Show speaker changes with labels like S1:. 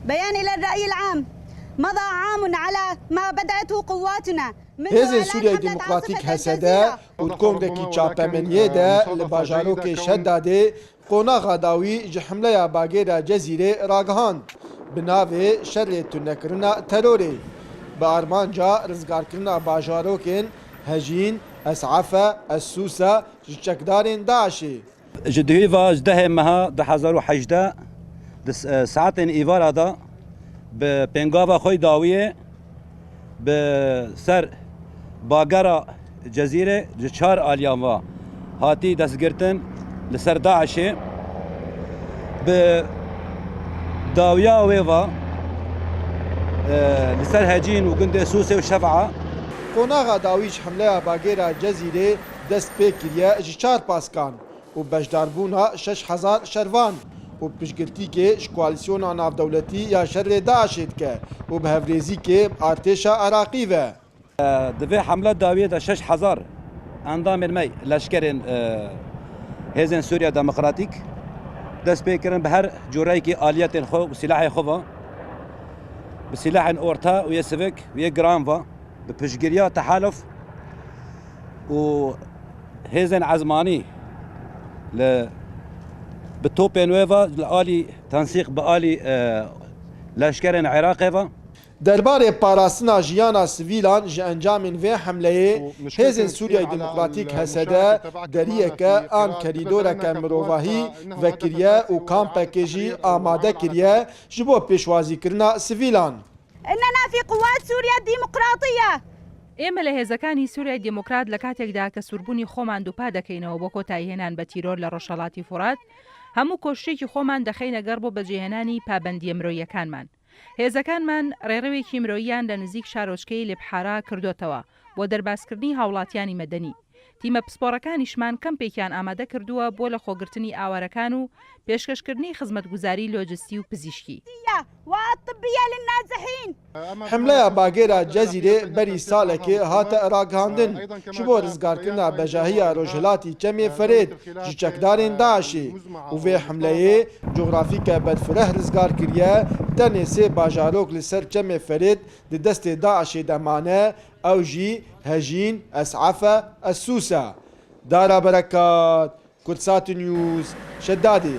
S1: بيان إلى الرأي العام. مضى عام على ما بدأته قواتنا
S2: هێزن سووریای دیموکراتیک هەسەدە و کۆنگێکی چاپەمەنیەدا لە باژارۆکێ شەدادێ قۆناغا داوی ji hemleya bagêra Cezîrê ragihand bi navê şerê tunekirina terorê bi armanca rizgarkirina bajarokên hejîn, es'afe, essûsa ji çekdarên Daişê.
S3: Ji dihêva ji dehê meha 2018 di saetên îvara da bi pêngava xwe dawiyê bi ser bagera Cezîrê ji 4 aliyan ve hatî destgirtin li ser Daişê bi dawiya wê ve li ser hecîn û gundê Sûsê û Şef'a.
S2: Qonağa dawî ji hemleya bagêra Cezîrê dest pê kiriye ji 4 paskan û beşdarbûna 6000 şervan û piştgirtîkê ji koalîsyona navdewletî ya şerê Daişê dike û bi hevrêzîkê artêşa Iraqî ve.
S3: Di vê hemle dawiyê de 6000 endamên me leşkerên Hêzên Sûriya Demokratîk dest pê kirin bi her cureyekî aliyetên xwe û silahê xwe ve bi silahên orta û yê sivik û yê giran ve bi piştgiriya tehaluf û hêzên ezmanî li bi topên wê ve li alî tensîq bi alî leşkerên Iraqê ve.
S2: Derbarê parastina jiyana sivîlan ji encamên vê hemleyê Hêzên Sûriyayê Demokratîk hesede deriyeke an kerîdoreke mirovahî vekiriye û kampekê jî amade kiriye ji bo pêşwazîkirina sivîlan.
S1: إننا في قوات سوريا الديمقراطية.
S4: ئێمە لە هێزەکانی سووریای دیموکرات لە کاتێکدا کە سوربوونی خۆمان دووپا دەکەینەوە بۆ کۆتایهێنان بە تیرۆر لە ڕۆژهەڵاتی فورات هەموو کۆشتێکی خۆمان دەخەینە گەڕ بۆ بەجێهێنانی پابەندیە مرۆییەکانمان. هێزەکانمان ڕێڕەوێکی مرۆییان لە نزیک شارۆچکەی لێبحارا کردوتەوە بۆ دەرباسکردنی هاوڵاتیانی مەدەنی. تیمە پسپۆڕەکانیشمان کەمپێکیان ئامادە کردووە بۆ لە خۆگرتنی ئاوارەکان و پێشکەشکردنی خزمەتگوزاری لۆجستی و پزیشکی.
S2: Hemleya bagêra Cezîrê berî salekê hate ragihandin ji bo rizgarkirina bejahiya Rojhilatî Cemê Ferêd ji çekdarên Daişê û vê hemleyê coğrafîke bedfireh rizgar kiriye tenê sê bajarok li ser Cemê Ferêd di destê Daişê de mane ew jî hejîn, es'afe, essûsa. Dara Berekat, Kurdsat News, Şeddadê.